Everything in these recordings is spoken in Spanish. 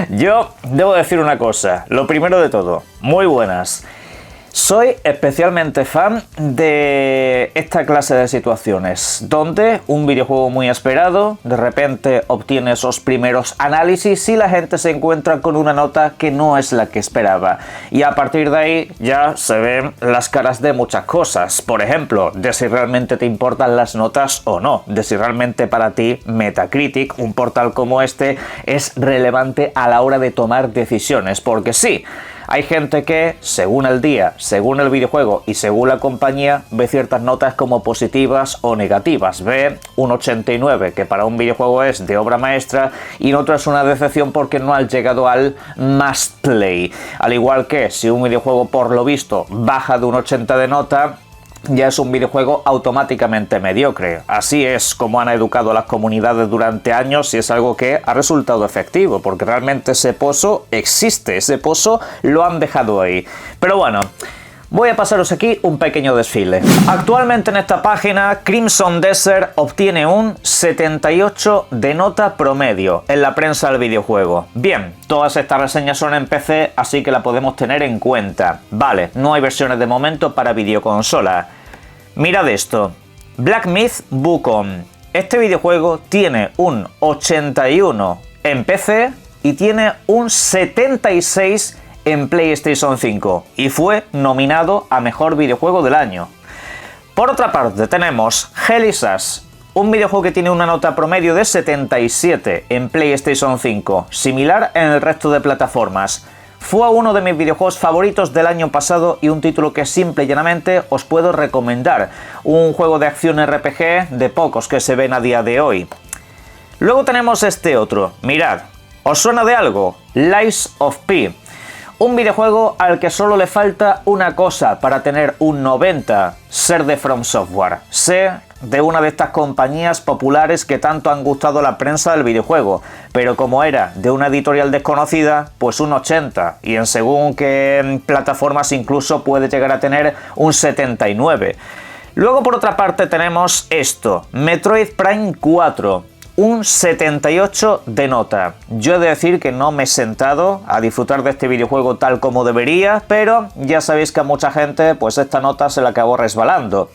Yo debo decir una cosa, lo primero de todo, muy buenas. Soy especialmente fan de esta clase de situaciones, donde un videojuego muy esperado de repente obtiene esos primeros análisis y la gente se encuentra con una nota que no es la que esperaba. Y a partir de ahí ya se ven las caras de muchas cosas. Por ejemplo, de si realmente te importan las notas o no, de si realmente para ti Metacritic, un portal como este, es relevante a la hora de tomar decisiones. Porque sí, hay gente que, según el día, según el videojuego y según la compañía, ve ciertas notas como positivas o negativas. Ve un 89, que para un videojuego es de obra maestra, y en otro es una decepción porque no ha llegado al must play. Al igual que si un videojuego, por lo visto, baja de un 80 de nota, ya es un videojuego automáticamente mediocre. Así es como han educado a las comunidades durante años y es algo que ha resultado efectivo, porque realmente ese pozo existe, ese pozo lo han dejado ahí. Pero bueno, voy a pasaros aquí un pequeño desfile. Actualmente en esta página, Crimson Desert obtiene un 78 de nota promedio en la prensa del videojuego. Bien, todas estas reseñas son en PC, así que la podemos tener en cuenta. Vale, no hay versiones de momento para videoconsola. Mirad esto, Black Myth Wukong. Este videojuego tiene un 81 en PC y tiene un 76 en PlayStation 5 y fue nominado a Mejor Videojuego del Año. Por otra parte tenemos Helisas, un videojuego que tiene una nota promedio de 77 en PlayStation 5, similar en el resto de plataformas. Fue uno de mis videojuegos favoritos del año pasado y un título que simple y llanamente os puedo recomendar. Un juego de acción RPG de pocos que se ven a día de hoy. Luego tenemos este otro, mirad, ¿os suena de algo? Lies of P. Un videojuego al que solo le falta una cosa para tener un 90, ser de From Software, ser de una de estas compañías populares que tanto han gustado a la prensa del videojuego, pero como era de una editorial desconocida, pues un 80, y en según qué plataformas incluso puede llegar a tener un 79. Luego por otra parte tenemos esto, Metroid Prime 4. Un 78 de nota. Yo he de decir que no me he sentado a disfrutar de este videojuego tal como debería, pero ya sabéis que a mucha gente pues esta nota se la acabó resbalando.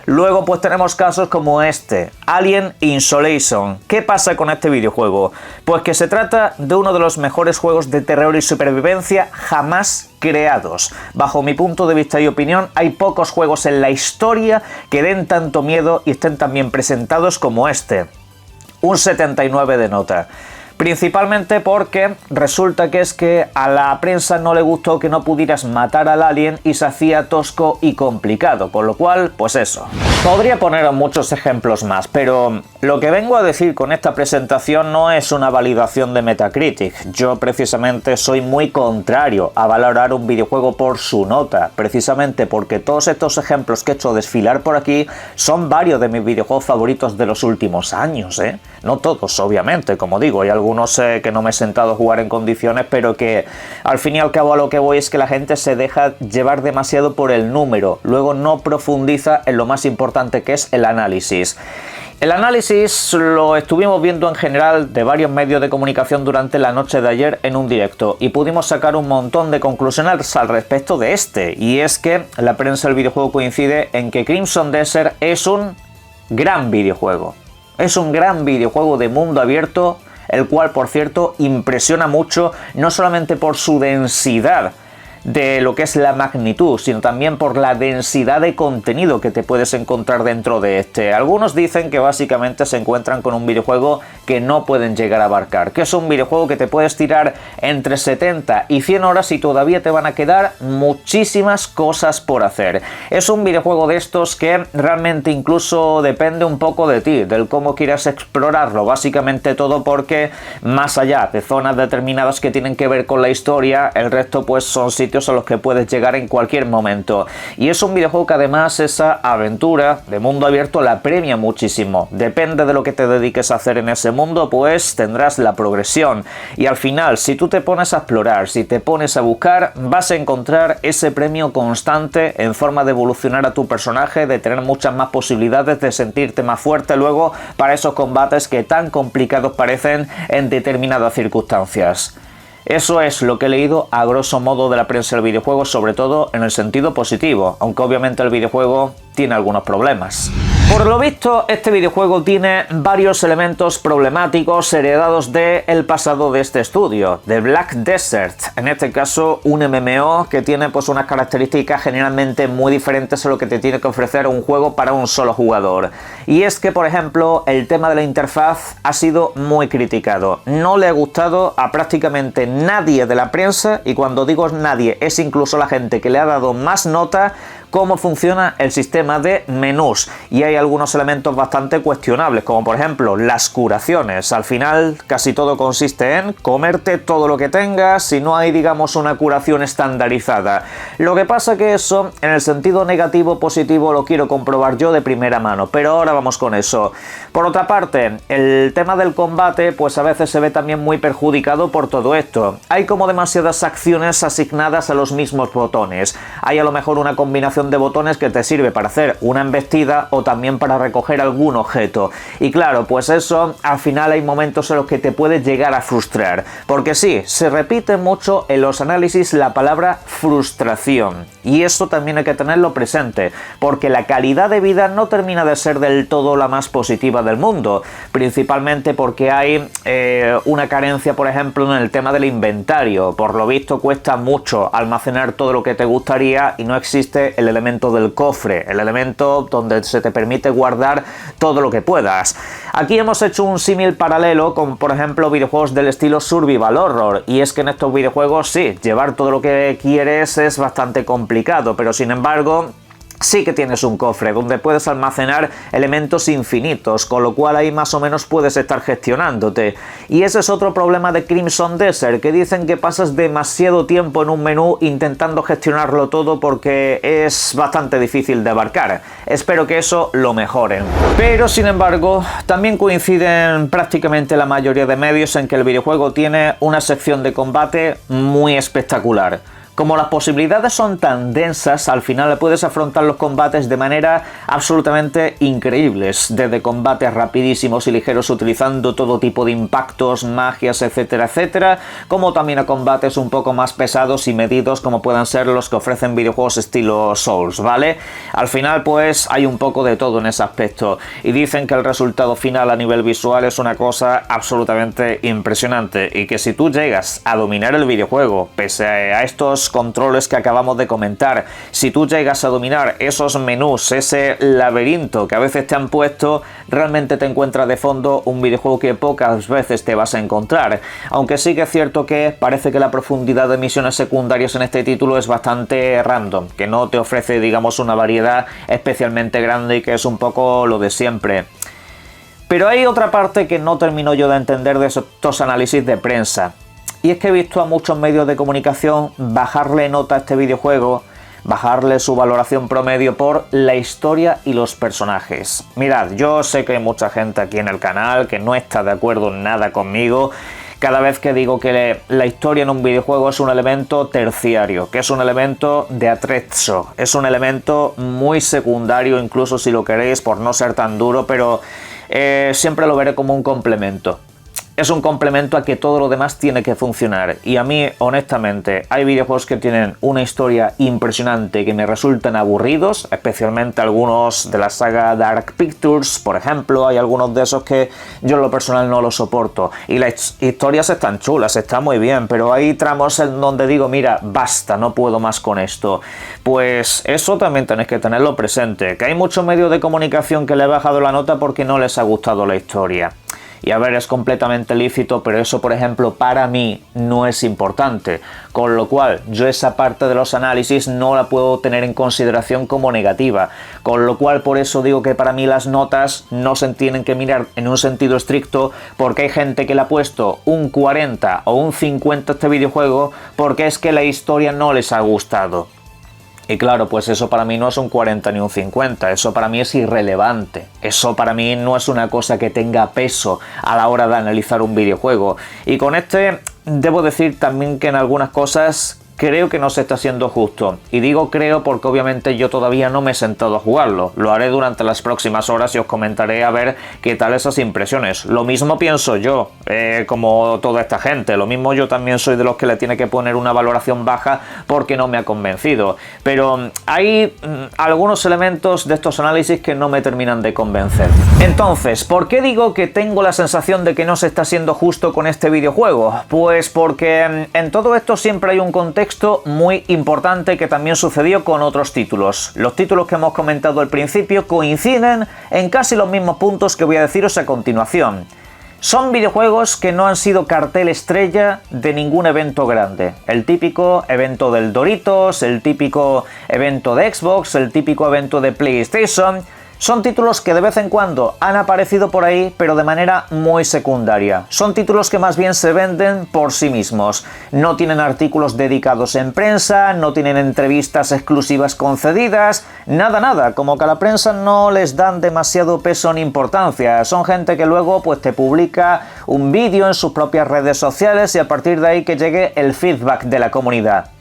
Luego pues tenemos casos como este, Alien Isolation. ¿Qué pasa con este videojuego? Pues que se trata de uno de los mejores juegos de terror y supervivencia jamás creados. Bajo mi punto de vista y opinión, hay pocos juegos en la historia que den tanto miedo y estén tan bien presentados como este. Un 79 de nota. Principalmente porque resulta que es que a la prensa no le gustó que no pudieras matar al alien y se hacía tosco y complicado, con lo cual, pues eso. Podría poner muchos ejemplos más, pero lo que vengo a decir con esta presentación no es una validación de Metacritic. Yo precisamente soy muy contrario a valorar un videojuego por su nota, precisamente porque todos estos ejemplos que he hecho desfilar por aquí son varios de mis videojuegos favoritos de los últimos años, ¿eh? No todos, obviamente, como digo, hay algunos que no me he sentado a jugar en condiciones, pero que al fin y al cabo a lo que voy es que la gente se deja llevar demasiado por el número, luego no profundiza en lo más importante que es el análisis. El análisis lo estuvimos viendo en general de varios medios de comunicación durante la noche de ayer en un directo y pudimos sacar un montón de conclusiones al respecto de este, y es que la prensa del videojuego coincide en que Crimson Desert es un gran videojuego. Es un gran videojuego de mundo abierto, el cual, por cierto, impresiona mucho, no solamente por su densidad de lo que es la magnitud, sino también por la densidad de contenido que te puedes encontrar dentro de este. Algunos dicen que básicamente se encuentran con un videojuego que no pueden llegar a abarcar, que es un videojuego que te puedes tirar entre 70 y 100 horas y todavía te van a quedar muchísimas cosas por hacer. Es un videojuego de estos que realmente incluso depende un poco de ti, del cómo quieras explorarlo, básicamente todo, porque más allá de zonas determinadas que tienen que ver con la historia, el resto pues son sitios a los que puedes llegar en cualquier momento. Y es un videojuego que además esa aventura de mundo abierto la premia muchísimo. Depende de lo que te dediques a hacer en ese mundo, pues tendrás la progresión. Y al final, si tú te pones a explorar, si te pones a buscar, vas a encontrar ese premio constante en forma de evolucionar a tu personaje, de tener muchas más posibilidades, de sentirte más fuerte luego para esos combates que tan complicados parecen en determinadas circunstancias. Eso es lo que he leído a grosso modo de la prensa del videojuego, sobre todo en el sentido positivo, aunque obviamente el videojuego tiene algunos problemas. Por lo visto, este videojuego tiene varios elementos problemáticos heredados del pasado de este estudio, de Black Desert. En este caso, un MMO que tiene pues unas características generalmente muy diferentes a lo que te tiene que ofrecer un juego para un solo jugador. Y es que, por ejemplo, el tema de la interfaz ha sido muy criticado. No le ha gustado a prácticamente nadie de la prensa, y cuando digo nadie, es incluso la gente que le ha dado más nota, cómo funciona el sistema de menús, y hay algunos elementos bastante cuestionables, como por ejemplo las curaciones. Al final casi todo consiste en comerte todo lo que tengas, si no hay, digamos, una curación estandarizada. Lo que pasa que eso, en el sentido negativo positivo, lo quiero comprobar yo de primera mano, pero ahora vamos con eso. Por otra parte, el tema del combate pues a veces se ve también muy perjudicado por todo esto. Hay como demasiadas acciones asignadas a los mismos botones. Hay a lo mejor una combinación de botones que te sirve para hacer una embestida o también para recoger algún objeto. Y claro, pues eso al final hay momentos en los que te puede llegar a frustrar. Porque sí, se repite mucho en los análisis la palabra frustración. Y eso también hay que tenerlo presente, porque la calidad de vida no termina de ser del todo la más positiva del mundo. Principalmente porque hay una carencia, por ejemplo, en el tema del inventario. Por lo visto cuesta mucho almacenar todo lo que te gustaría y no existe el elemento del cofre, el elemento donde se te permite guardar todo lo que puedas. Aquí hemos hecho un símil paralelo con, por ejemplo, videojuegos del estilo Survival Horror, y es que en estos videojuegos sí, llevar todo lo que quieres es bastante complicado, pero sin embargo sí que tienes un cofre donde puedes almacenar elementos infinitos, con lo cual ahí más o menos puedes estar gestionándote. Y ese es otro problema de Crimson Desert, que dicen que pasas demasiado tiempo en un menú intentando gestionarlo todo porque es bastante difícil de abarcar. Espero que eso lo mejoren. Pero sin embargo, también coinciden prácticamente la mayoría de medios en que el videojuego tiene una sección de combate muy espectacular. Como las posibilidades son tan densas, al final puedes afrontar los combates de manera absolutamente increíbles, desde combates rapidísimos y ligeros utilizando todo tipo de impactos, magias, etcétera, etcétera, como también a combates un poco más pesados y medidos como puedan ser los que ofrecen videojuegos estilo Souls, ¿vale? Al final pues hay un poco de todo en ese aspecto, y dicen que el resultado final a nivel visual es una cosa absolutamente impresionante, y que si tú llegas a dominar el videojuego, pese a estos controles que acabamos de comentar, si tú llegas a dominar esos menús, ese laberinto que a veces te han puesto, realmente te encuentras de fondo un videojuego que pocas veces te vas a encontrar. Aunque sí que es cierto que parece que la profundidad de misiones secundarias en este título es bastante random, que no te ofrece, digamos, una variedad especialmente grande y que es un poco lo de siempre. Pero hay otra parte que no termino yo de entender de estos análisis de prensa. Y es que he visto a muchos medios de comunicación bajarle nota a este videojuego, bajarle su valoración promedio por la historia y los personajes. Mirad, yo sé que hay mucha gente aquí en el canal que no está de acuerdo en nada conmigo cada vez que digo que la historia en un videojuego es un elemento terciario, que es un elemento de attrezzo, es un elemento muy secundario, incluso si lo queréis, por no ser tan duro, pero siempre lo veré como un complemento. es un complemento a que todo lo demás tiene que funcionar. Y a mí, honestamente, hay videojuegos que tienen una historia impresionante que me resultan aburridos, especialmente algunos de la saga Dark Pictures, por ejemplo. Hay algunos de esos que yo en lo personal no lo soporto. Y las historias están chulas, está muy bien, pero hay tramos en donde digo, mira, basta, no puedo más con esto. Pues eso también tenéis que tenerlo presente, que hay muchos medios de comunicación que le he bajado la nota porque no les ha gustado la historia. Y a ver, es completamente lícito, pero eso, por ejemplo, para mí no es importante. Con lo cual, yo esa parte de los análisis no la puedo tener en consideración como negativa. Con lo cual, por eso digo que para mí las notas no se tienen que mirar en un sentido estricto, porque hay gente que le ha puesto un 40 o un 50 a este videojuego porque es que la historia no les ha gustado. Y claro, pues eso para mí no es un 40 ni un 50, eso para mí es irrelevante. Eso para mí no es una cosa que tenga peso a la hora de analizar un videojuego. Y con este debo decir también que en algunas cosas creo que no se está siendo justo. Y digo creo porque obviamente yo todavía no me he sentado a jugarlo. Lo haré durante las próximas horas y os comentaré a ver qué tal esas impresiones. Lo mismo pienso yo, como toda esta gente. Lo mismo yo también soy de los que le tiene que poner una valoración baja porque no me ha convencido. Pero hay algunos elementos de estos análisis que no me terminan de convencer. Entonces, ¿por qué digo que tengo la sensación de que no se está siendo justo con este videojuego? Pues porque en todo esto siempre hay un contexto muy importante que también sucedió con otros títulos. Los títulos que hemos comentado al principio coinciden en casi los mismos puntos que voy a deciros a continuación. Son videojuegos que no han sido cartel estrella de ningún evento grande. El típico evento del Doritos, el típico evento de Xbox, el típico evento de PlayStation. Son títulos que de vez en cuando han aparecido por ahí, pero de manera muy secundaria. Son títulos que más bien se venden por sí mismos. No tienen artículos dedicados en prensa, no tienen entrevistas exclusivas concedidas, nada, como que a la prensa no les dan demasiado peso ni importancia. Son gente que luego pues te publica un vídeo en sus propias redes sociales y a partir de ahí que llegue el feedback de la comunidad.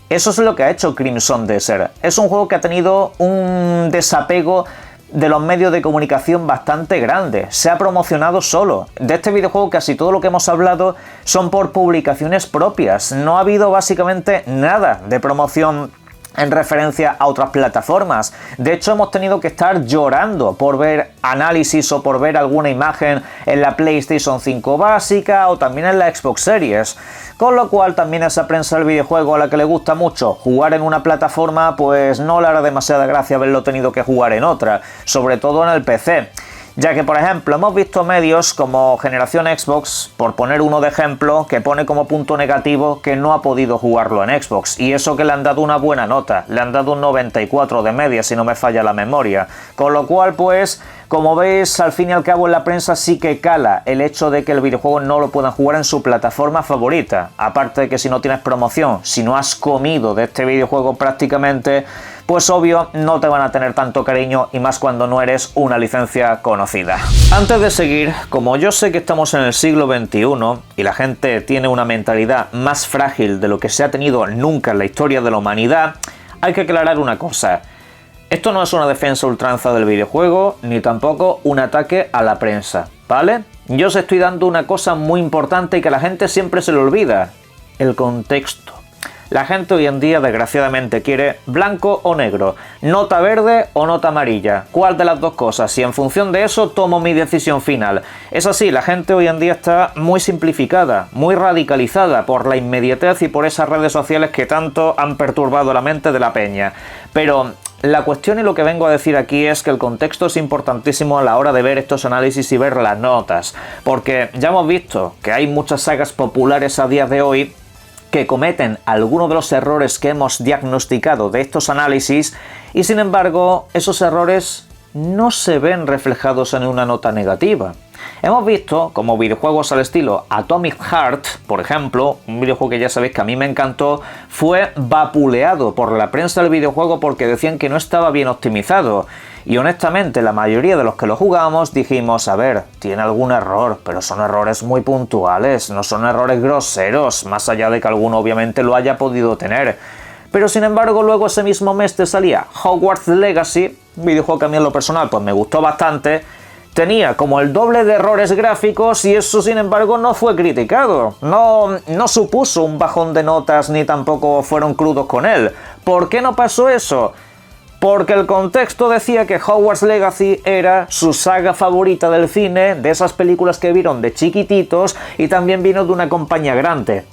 Eso es lo que ha hecho Crimson Desert. Es un juego que ha tenido un desapego de los medios de comunicación bastante grande. Se ha promocionado solo. De este videojuego casi todo lo que hemos hablado son por publicaciones propias. No ha habido básicamente nada de promoción en referencia a otras plataformas. De hecho, hemos tenido que estar llorando por ver análisis o por ver alguna imagen en la PlayStation 5 básica o también en la Xbox Series. Con lo cual también esa prensa del videojuego a la que le gusta mucho jugar en una plataforma, pues no le hará demasiada gracia haberlo tenido que jugar en otra, sobre todo en el PC. Ya que, por ejemplo, hemos visto medios como Generación Xbox, por poner uno de ejemplo, que pone como punto negativo que no ha podido jugarlo en Xbox. Y eso que le han dado una buena nota, le han dado un 94 de media, si no me falla la memoria. Con lo cual, pues, como veis, al fin y al cabo en la prensa sí que cala el hecho de que el videojuego no lo puedan jugar en su plataforma favorita. Aparte de que si no tienes promoción, si no has comido de este videojuego prácticamente, pues obvio no te van a tener tanto cariño y más cuando no eres una licencia conocida. Antes de seguir, como yo sé que estamos en el siglo XXI y la gente tiene una mentalidad más frágil de lo que se ha tenido nunca en la historia de la humanidad, hay que aclarar una cosa. Esto no es una defensa a ultranza del videojuego, ni tampoco un ataque a la prensa, ¿vale? Yo os estoy dando una cosa muy importante y que la gente siempre se le olvida: el contexto. La gente hoy en día desgraciadamente quiere blanco o negro, nota verde o nota amarilla. ¿Cuál de las dos cosas? Y en función de eso tomo mi decisión final. Es así, la gente hoy en día está muy simplificada, muy radicalizada por la inmediatez y por esas redes sociales que tanto han perturbado la mente de la peña. Pero la cuestión y lo que vengo a decir aquí es que el contexto es importantísimo a la hora de ver estos análisis y ver las notas. Porque ya hemos visto que hay muchas sagas populares a día de hoy que cometen algunos de los errores que hemos diagnosticado de estos análisis y sin embargo esos errores no se ven reflejados en una nota negativa. Hemos visto como videojuegos al estilo Atomic Heart, por ejemplo, un videojuego que ya sabéis que a mí me encantó, fue vapuleado por la prensa del videojuego porque decían que no estaba bien optimizado. Y honestamente, la mayoría de los que lo jugamos dijimos, a ver, tiene algún error, pero son errores muy puntuales, no son errores groseros, más allá de que alguno obviamente lo haya podido tener. Pero sin embargo, luego ese mismo mes te salía Hogwarts Legacy, un videojuego que a mí en lo personal pues me gustó bastante. tenía como el doble de errores gráficos y eso sin embargo no fue criticado. No supuso un bajón de notas ni tampoco fueron crudos con él. ¿Por qué no pasó eso? Porque el contexto decía que Hogwarts Legacy era su saga favorita del cine, de esas películas que vieron de chiquititos y también vino de una compañía grande.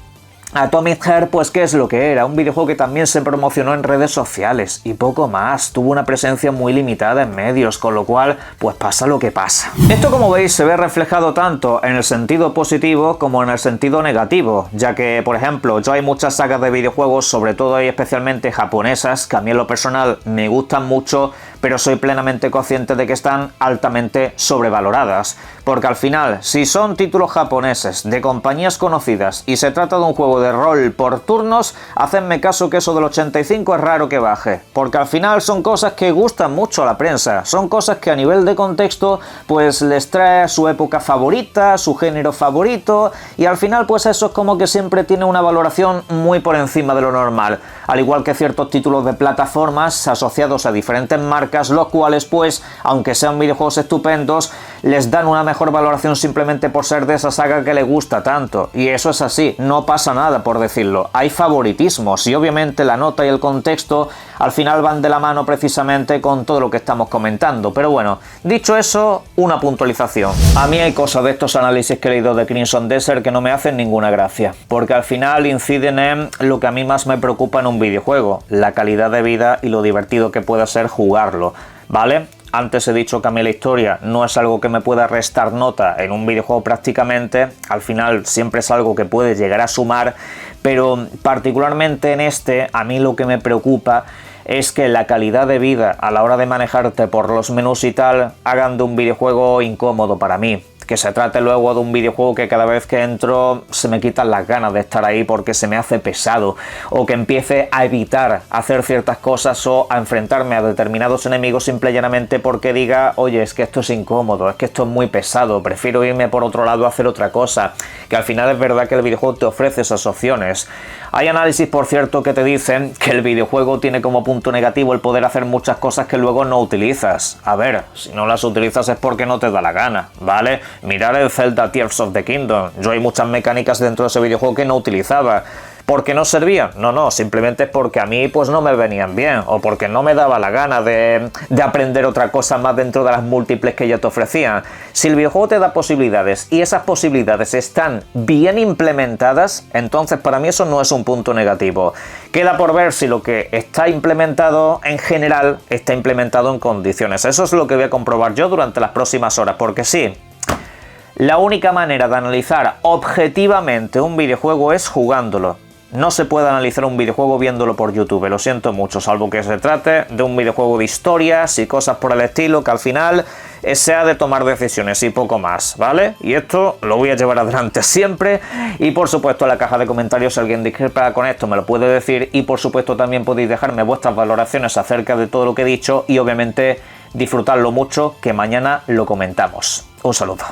Atomic Heart, pues ¿qué es lo que era? Un videojuego que también se promocionó en redes sociales y poco más, tuvo una presencia muy limitada en medios, con lo cual pues pasa lo que pasa. Esto, como veis, se ve reflejado tanto en el sentido positivo como en el sentido negativo, ya que, por ejemplo, yo hay muchas sagas de videojuegos, sobre todo y especialmente japonesas, que a mí en lo personal me gustan mucho, pero soy plenamente consciente de que están altamente sobrevaloradas, porque al final, si son títulos japoneses de compañías conocidas y se trata de un juego de rol por turnos, hacedme caso que eso del 85 es raro que baje, porque al final son cosas que gustan mucho a la prensa, son cosas que a nivel de contexto pues les trae su época favorita, su género favorito, y al final pues eso es como que siempre tiene una valoración muy por encima de lo normal, al igual que ciertos títulos de plataformas asociados a diferentes marcas, los cuales pues, aunque sean videojuegos estupendos, les dan una mejor valoración simplemente por ser de esa saga que les gusta tanto, y eso es así, no pasa nada por decirlo, hay favoritismos y obviamente la nota y el contexto al final van de la mano precisamente con todo lo que estamos comentando, pero bueno, dicho eso, una puntualización. A mí hay cosas de estos análisis que he leído de Crimson Desert que no me hacen ninguna gracia, porque al final inciden en lo que a mí más me preocupa en un videojuego, la calidad de vida y lo divertido que pueda ser jugarlo, ¿vale? Antes he dicho que a mí la historia no es algo que me pueda restar nota en un videojuego prácticamente, al final siempre es algo que puede llegar a sumar, pero particularmente en este, a mí lo que me preocupa es que la calidad de vida a la hora de manejarte por los menús y tal, hagan de un videojuego incómodo para mí. Que se trate luego de un videojuego que cada vez que entro se me quitan las ganas de estar ahí porque se me hace pesado, o que empiece a evitar hacer ciertas cosas o a enfrentarme a determinados enemigos simple y llanamente porque diga, oye, es que esto es incómodo, es que esto es muy pesado, prefiero irme por otro lado a hacer otra cosa, que al final es verdad que el videojuego te ofrece esas opciones. Hay análisis, por cierto, que te dicen que el videojuego tiene como punto negativo el poder hacer muchas cosas que luego no utilizas. A ver, si no las utilizas es porque no te da la gana, ¿vale? Mirar el Zelda Tears of the Kingdom. Yo hay muchas mecánicas dentro de ese videojuego que no utilizaba. ¿Por qué no servían? No, simplemente es porque a mí pues no me venían bien, o porque no me daba la gana de aprender otra cosa más dentro de las múltiples que ya te ofrecían. Si el videojuego te da posibilidades y esas posibilidades están bien implementadas, entonces para mí eso no es un punto negativo. Queda por ver si lo que está implementado en general está implementado en condiciones. Eso es lo que voy a comprobar yo durante las próximas horas, porque sí, la única manera de analizar objetivamente un videojuego es jugándolo. No se puede analizar un videojuego viéndolo por YouTube, lo siento mucho, salvo que se trate de un videojuego de historias y cosas por el estilo, que al final sea de tomar decisiones y poco más, ¿vale? Y esto lo voy a llevar adelante siempre, y por supuesto en la caja de comentarios si alguien discrepa con esto me lo puede decir, y por supuesto también podéis dejarme vuestras valoraciones acerca de todo lo que he dicho y obviamente disfrutarlo mucho, que mañana lo comentamos. Un saludo.